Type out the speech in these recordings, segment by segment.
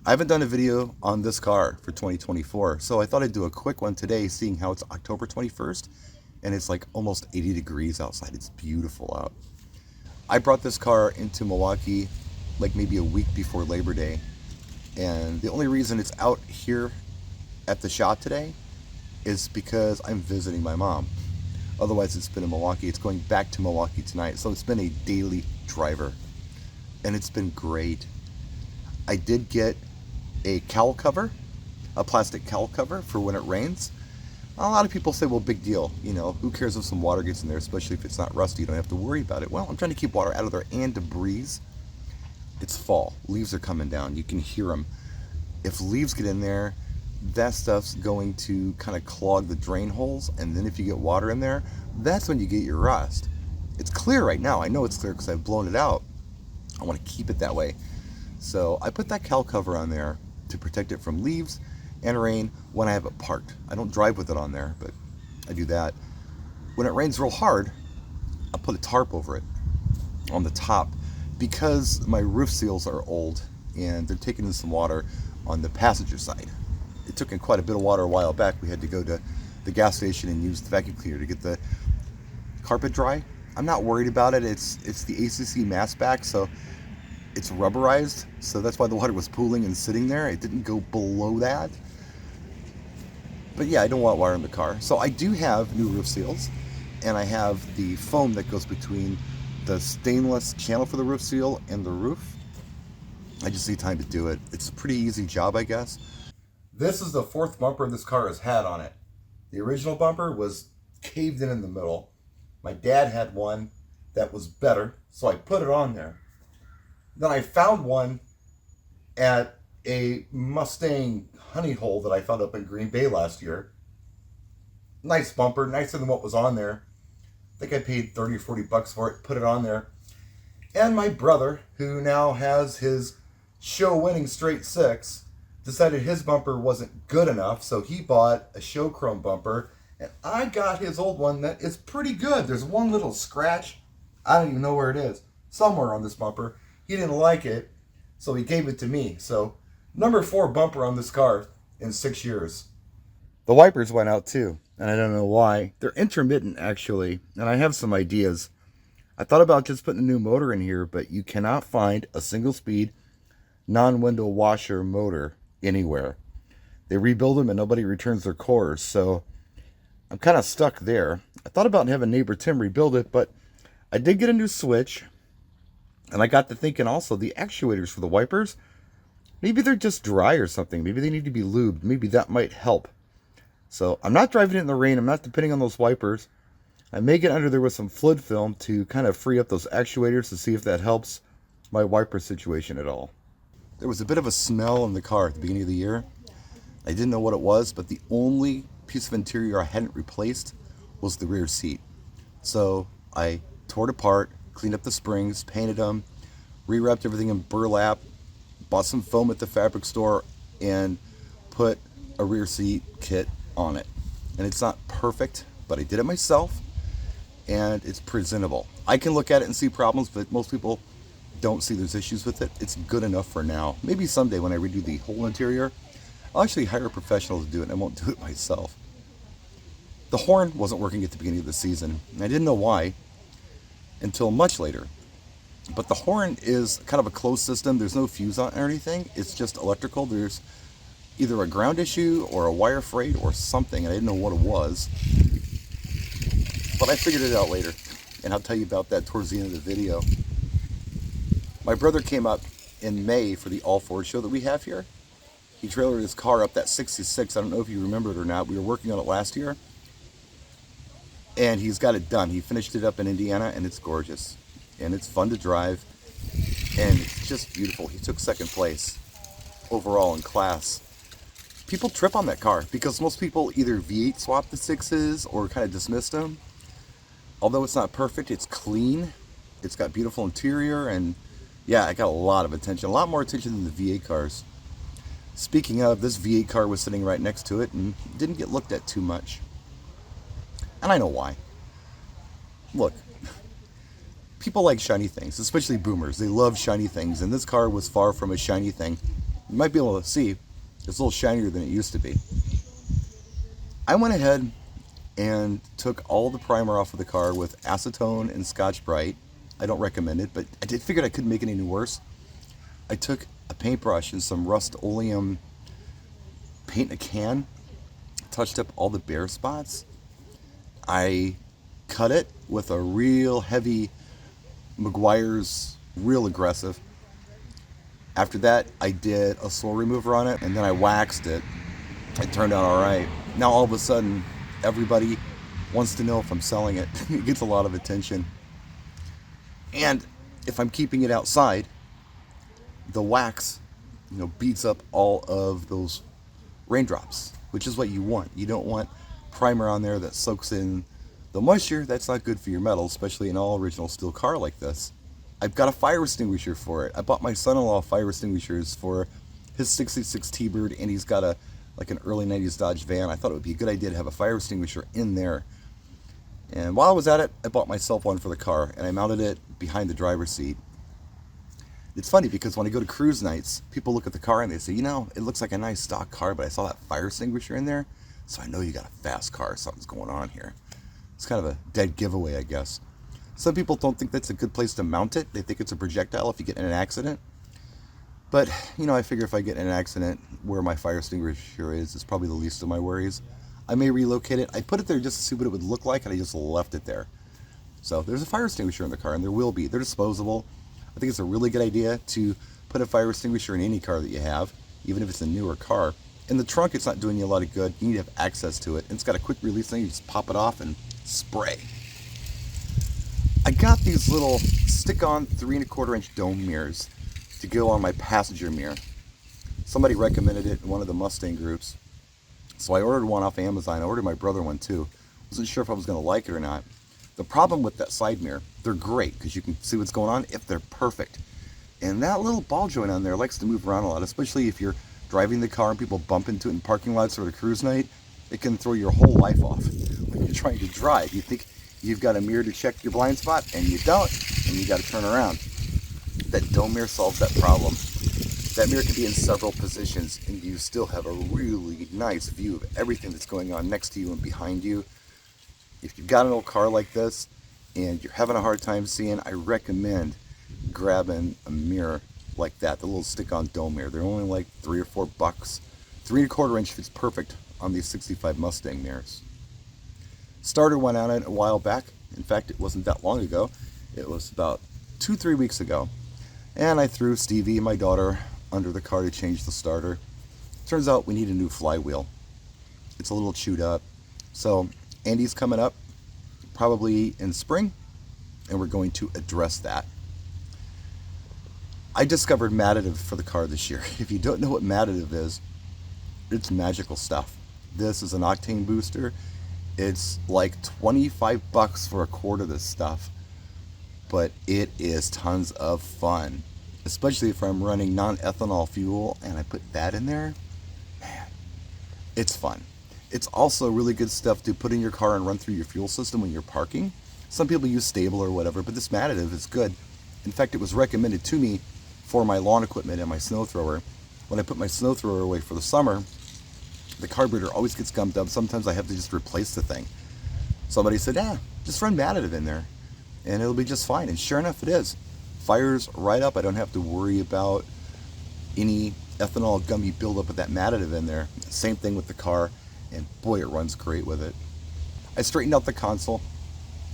I haven't done a video on this car for 2024, so I thought I'd do a quick one today, seeing how it's October 21st, and it's like almost 80 degrees outside. It's beautiful out. I brought this car into Milwaukee like maybe a week before Labor Day, and the only reason it's out here at the shop today is because I'm visiting my mom. Otherwise, it's been in Milwaukee. It's going back to Milwaukee tonight, so it's been a daily driver, and it's been great. I did get a cowl cover, a plastic cowl cover for when it rains. A lot of people say, well, big deal. Who cares if some water gets in there, especially if it's not rusty, you don't have to worry about it. Well, I'm trying to keep water out of there and debris. It's fall. Leaves are coming down. You can hear them. If leaves get in there, that stuff's going to kind of clog the drain holes, and then if you get water in there, that's when you get your rust. It's clear right now. I know it's clear because I've blown it out. I want to keep it that way. So I put that cowl cover on there to protect it from leaves and rain when I have it parked. I don't drive with it on there, but I do that. When it rains real hard, I put a tarp over it on the top because my roof seals are old and they're taking in some water on the passenger side. It took in quite a bit of water a while back. We had to go to the gas station and use the vacuum cleaner to get the carpet dry. I'm not worried about it. It's the ACC mass back, so it's rubberized, so that's why the water was pooling and sitting there. It didn't go below that. But yeah, I don't want water in the car. So I do have new roof seals, and I have the foam that goes between the stainless channel for the roof seal and the roof. I just need time to do it. It's a pretty easy job, I guess. This is the fourth bumper this car has had on it. The original bumper was caved in the middle. My dad had one that was better, so I put it on there. Then I found one at a Mustang honey hole that I found up in Green Bay last year. Nice bumper, nicer than what was on there. I think I paid 30 or 40 bucks for it, put it on there. And my brother, who now has his show-winning straight six, decided his bumper wasn't good enough, so he bought a show chrome bumper, and I got his old one that is pretty good. There's one little scratch, I don't even know where it is, somewhere on this bumper. He didn't like it, so he gave it to me. So, number 4 bumper on this car in 6 years. The wipers went out too, and I don't know why. They're intermittent, actually, and I have some ideas. I thought about just putting a new motor in here, but you cannot find a single-speed, non-window washer motor anywhere. They rebuild them and nobody returns their cores, so I'm kind of stuck there. I thought about having neighbor Tim rebuild it, but I did get a new switch. And I got to thinking also, the actuators for the wipers, maybe they're just dry or something. Maybe they need to be lubed. Maybe that might help. So I'm not driving it in the rain. I'm not depending on those wipers. I may get under there with some fluid film to kind of free up those actuators to see if that helps my wiper situation at all. There was a bit of a smell in the car at the beginning of the year. I didn't know what it was, but the only piece of interior I hadn't replaced was the rear seat. So I tore it apart, cleaned up the springs, painted them, re-wrapped everything in burlap, bought some foam at the fabric store, and put a rear seat kit on it. And it's not perfect, but I did it myself, and it's presentable. I can look at it and see problems, but most people don't see there's issues with it. It's good enough for now. Maybe someday when I redo the whole interior, I'll actually hire a professional to do it, and I won't do it myself. The horn wasn't working at the beginning of the season, and I didn't know why until much later. But the horn is kind of a closed system. There's no fuse on it or anything. It's just electrical. There's either a ground issue or a wire frayed or something. I didn't know what it was. But I figured it out later. And I'll tell you about that towards the end of the video. My brother came up in May for the all-Ford show that we have here. He trailered his car up that 66. I don't know if you remember it or not. We were working on it last year. And he's got it done. He finished it up in Indiana, and it's gorgeous. And it's fun to drive. And it's just beautiful. He took second place overall in class. People trip on that car because most people either V8 swap the 6s or kind of dismissed them. Although it's not perfect, it's clean. It's got beautiful interior. And yeah, it got a lot of attention. A lot more attention than the V8 cars. Speaking of, this V8 car was sitting right next to it and didn't get looked at too much. And I know why. Look, people like shiny things, especially boomers. They love shiny things, and this car was far from a shiny thing. You might be able to see it's a little shinier than it used to be. I went ahead and took all the primer off of the car with acetone and Scotch Brite. I don't recommend it, but figured I couldn't make it any worse. I took a paintbrush and some Rust-Oleum paint in a can, touched up all the bare spots. I cut it with a real heavy Meguiar's, real aggressive. After that, I did a soil remover on it, and then I waxed it. It turned out all right. Now all of a sudden, everybody wants to know if I'm selling it. It gets a lot of attention. And if I'm keeping it outside, the wax, beats up all of those raindrops, which is what you want. You don't want primer on there that soaks in the moisture. That's not good for your metal, especially in an all original steel car like this. I've got a fire extinguisher for it. I bought my son-in-law fire extinguishers for his 66 T-Bird, and he's got an early 90s Dodge van. I thought it would be a good idea to have a fire extinguisher in there. And while I was at it, I bought myself one for the car, and I mounted it behind the driver's seat. It's funny because when I go to cruise nights, people look at the car and they say, it looks like a nice stock car, but I saw that fire extinguisher in there, so I know you got a fast car. Something's going on here. It's kind of a dead giveaway, I guess. Some people don't think that's a good place to mount it. They think it's a projectile if you get in an accident. But, I figure if I get in an accident, where my fire extinguisher is, it's probably the least of my worries. I may relocate it. I put it there just to see what it would look like, and I just left it there. So there's a fire extinguisher in the car, and there will be. They're disposable. I think it's a really good idea to put a fire extinguisher in any car that you have, even if it's a newer car. In the trunk, it's not doing you a lot of good. You need to have access to it. And it's got a quick release thing. You just pop it off and spray. I got these little stick-on 3 1/4 inch dome mirrors to go on my passenger mirror. Somebody recommended it in one of the Mustang groups. So I ordered one off Amazon. I ordered my brother one too. Wasn't sure if I was going to like it or not. The problem with that side mirror, they're great because you can see what's going on if they're perfect. And that little ball joint on there likes to move around a lot, especially if you're driving the car and people bump into it in parking lots or a cruise night. It can throw your whole life off when you're trying to drive. You think you've got a mirror to check your blind spot, and you don't, and you got to turn around. That dome mirror solves that problem. That mirror can be in several positions, and you still have a really nice view of everything that's going on next to you and behind you. If you've got an old car like this, and you're having a hard time seeing, I recommend grabbing a mirror like that, the little stick-on dome mirror. They're only like $3 or $4. 3 1/4 inch fits perfect on these 65 Mustang mirrors. Starter went on it a while back. In fact, it wasn't that long ago. It was about 2-3 weeks ago. And I threw Stevie, my daughter, under the car to change the starter. Turns out we need a new flywheel. It's a little chewed up. So Andy's coming up probably in spring, and we're going to address that. I discovered Madditive for the car this year. If you don't know what Madditive is, it's magical stuff. This is an octane booster. It's like $25 for a quart of this stuff, but it is tons of fun, especially if I'm running non-ethanol fuel and I put that in there. Man, it's fun. It's also really good stuff to put in your car and run through your fuel system when you're parking. Some people use Stable or whatever, but this Madditive is good. In fact, it was recommended to me for my lawn equipment and my snow thrower. When I put my snow thrower away for the summer, the carburetor always gets gummed up. Sometimes I have to just replace the thing. Somebody said, just run Madditive in there and it'll be just fine. And sure enough, it is. Fires right up. I don't have to worry about any ethanol gummy buildup with that Madditive in there. Same thing with the car, and boy, it runs great with it. I straightened out the console.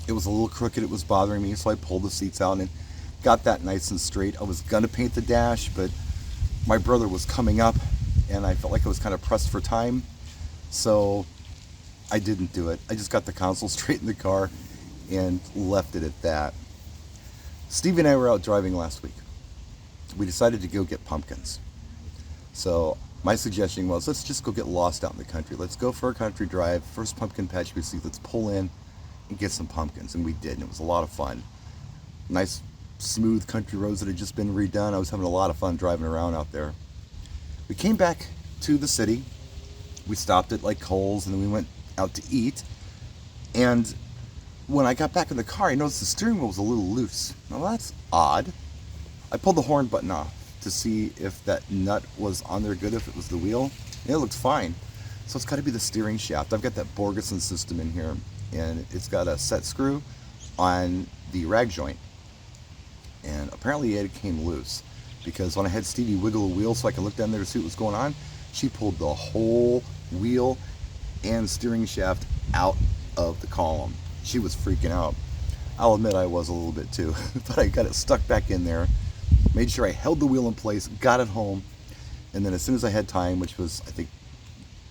It was a little crooked. It was bothering me, so I pulled the seats out and got that nice and straight. I was going to paint the dash, but my brother was coming up, and I felt like I was kind of pressed for time, so I didn't do it. I just got the console straight in the car and left it at that. Stevie and I were out driving last week. We decided to go get pumpkins. So my suggestion was, let's just go get lost out in the country. Let's go for a country drive. First pumpkin patch we see, let's pull in and get some pumpkins. And we did, and it was a lot of fun. Nice, smooth country roads that had just been redone. I was having a lot of fun driving around out there. We came back to the city. We stopped at like Kohl's, and then we went out to eat. And when I got back in the car, I noticed the steering wheel was a little loose. Now that's odd. I pulled the horn button off, to see if that nut was on there good, if it was the wheel, and it looked fine. So it's got to be the steering shaft. I've got that Borgeson system in here, and it's got a set screw on the rag joint, and apparently it came loose, because when I had Stevie wiggle a wheel so I could look down there to see what was going on, she pulled the whole wheel and steering shaft out of the column. She was freaking out. I'll admit I was a little bit too, but I got it stuck back in there, made sure I held the wheel in place, got it home, and then as soon as I had time, which was I think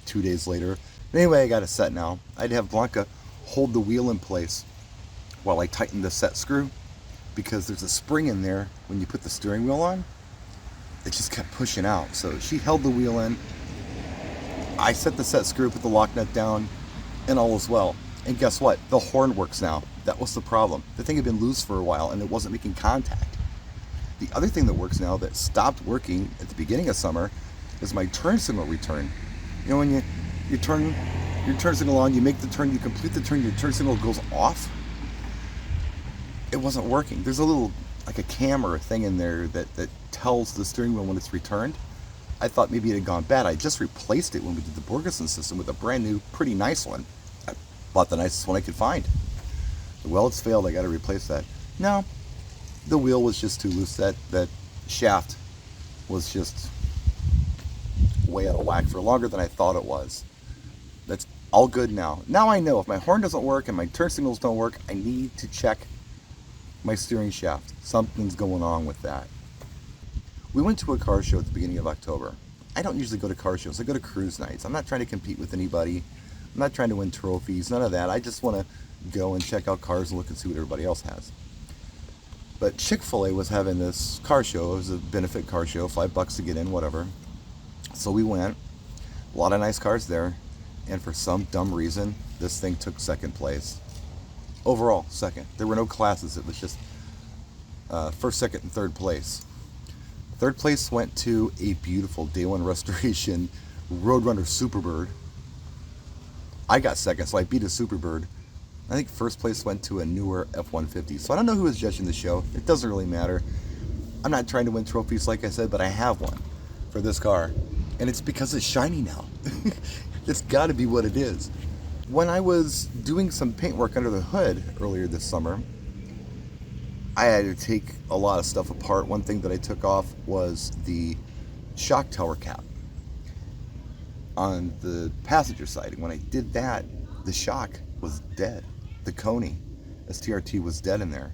2 days later, anyway, I got it set now. I'd have Blanca hold the wheel in place while I tighten the set screw, because there's a spring in there when you put the steering wheel on. It just kept pushing out. So she held the wheel in. I set the set screw, put the lock nut down, and all was well. And guess what? The horn works now. That was the problem. The thing had been loose for a while and it wasn't making contact. The other thing that works now that stopped working at the beginning of summer is my turn signal return. You know, when you turn your turn signal on, you make the turn, you complete the turn, your turn signal goes off. It wasn't working. There's a little, like a camera thing in there that tells the steering wheel when it's returned. I thought maybe it had gone bad. I just replaced it when we did the Borgeson system with a brand new, pretty nice one. I bought the nicest one I could find. Well, it's failed. I got to replace that. No, the wheel was just too loose. That shaft was just way out of whack for longer than I thought it was. That's all good now. Now I know if my horn doesn't work and my turn signals don't work, I need to check my steering shaft. Something's going on with that. We went to a car show at the beginning of October. I don't usually go to car shows. I go to cruise nights. I'm not trying to compete with anybody. I'm not trying to win trophies. None of that. I just want to go and check out cars and look and see what everybody else has. But Chick-fil-A was having this car show. It was a benefit car show, $5 to get in, whatever. So we went. A lot of nice cars there. And for some dumb reason, this thing took second place. Overall, second. There were no classes. It was just first, second, and third place. Third place went to a beautiful Day 1 restoration Roadrunner Superbird. I got second, so I beat a Superbird. I think first place went to a newer F-150. So I don't know who was judging the show. It doesn't really matter. I'm not trying to win trophies, like I said, but I have one for this car. And it's because it's shiny now. It's got to be what it is. When I was doing some paint work under the hood earlier this summer, I had to take a lot of stuff apart. One thing that I took off was the shock tower cap on the passenger side. And when I did that, the shock was dead. The Coney STRT was dead in there.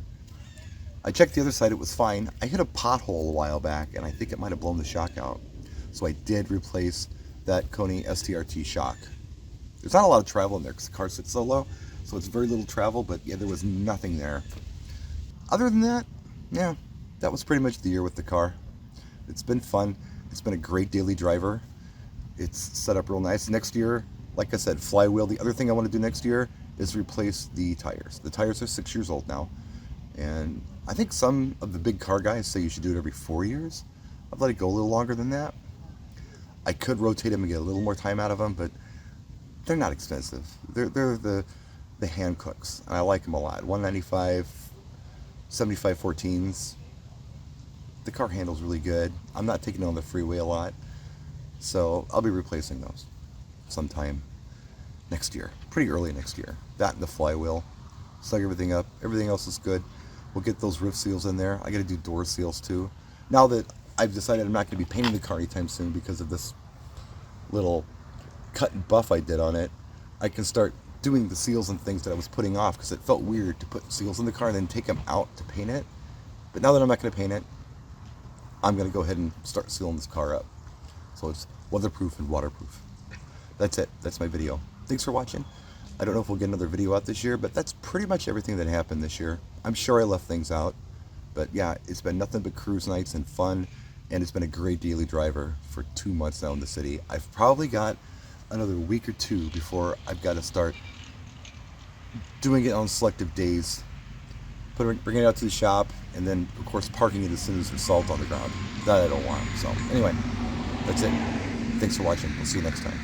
I checked the other side, it was fine. I hit a pothole a while back and I think it might have blown the shock out. So I did replace that Coney STRT shock. There's not a lot of travel in there because the car sits so low, so it's very little travel, but yeah, there was nothing there. Other than that, yeah, that was pretty much the year with the car. It's been fun. It's been a great daily driver. It's set up real nice. Next year, like I said, flywheel. The other thing I want to do next year is replace the tires. The tires are 6 years old now, and I think some of the big car guys say you should do it every 4 years. I've let it go a little longer than that. I could rotate them and get a little more time out of them, but they're not expensive. They're the hand cooks, and I like them a lot. 195, 75 14s. The car handles really good. I'm not taking it on the freeway a lot, so I'll be replacing those sometime next year, pretty early next year. That and the flywheel. Slug everything up. Everything else is good. We'll get those roof seals in there. I got to do door seals too. Now that I've decided I'm not going to be painting the car anytime soon because of this little cut and buff I did on it, I can start doing the seals and things that I was putting off because it felt weird to put seals in the car and then take them out to paint it. But now that I'm not going to paint it, I'm going to go ahead and start sealing this car up. So it's weatherproof and waterproof. That's it. That's my video. Thanks for watching. I don't know if we'll get another video out this year, but that's pretty much everything that happened this year. I'm sure I left things out, but yeah, it's been nothing but cruise nights and fun, and it's been a great daily driver for 2 months now in the city. I've probably got another week or two before I've got to start doing it on selective days, bringing it out to the shop, and then of course parking it as soon as there's salt on the ground. That I don't want. So anyway, that's it. Thanks for watching. We'll see you next time.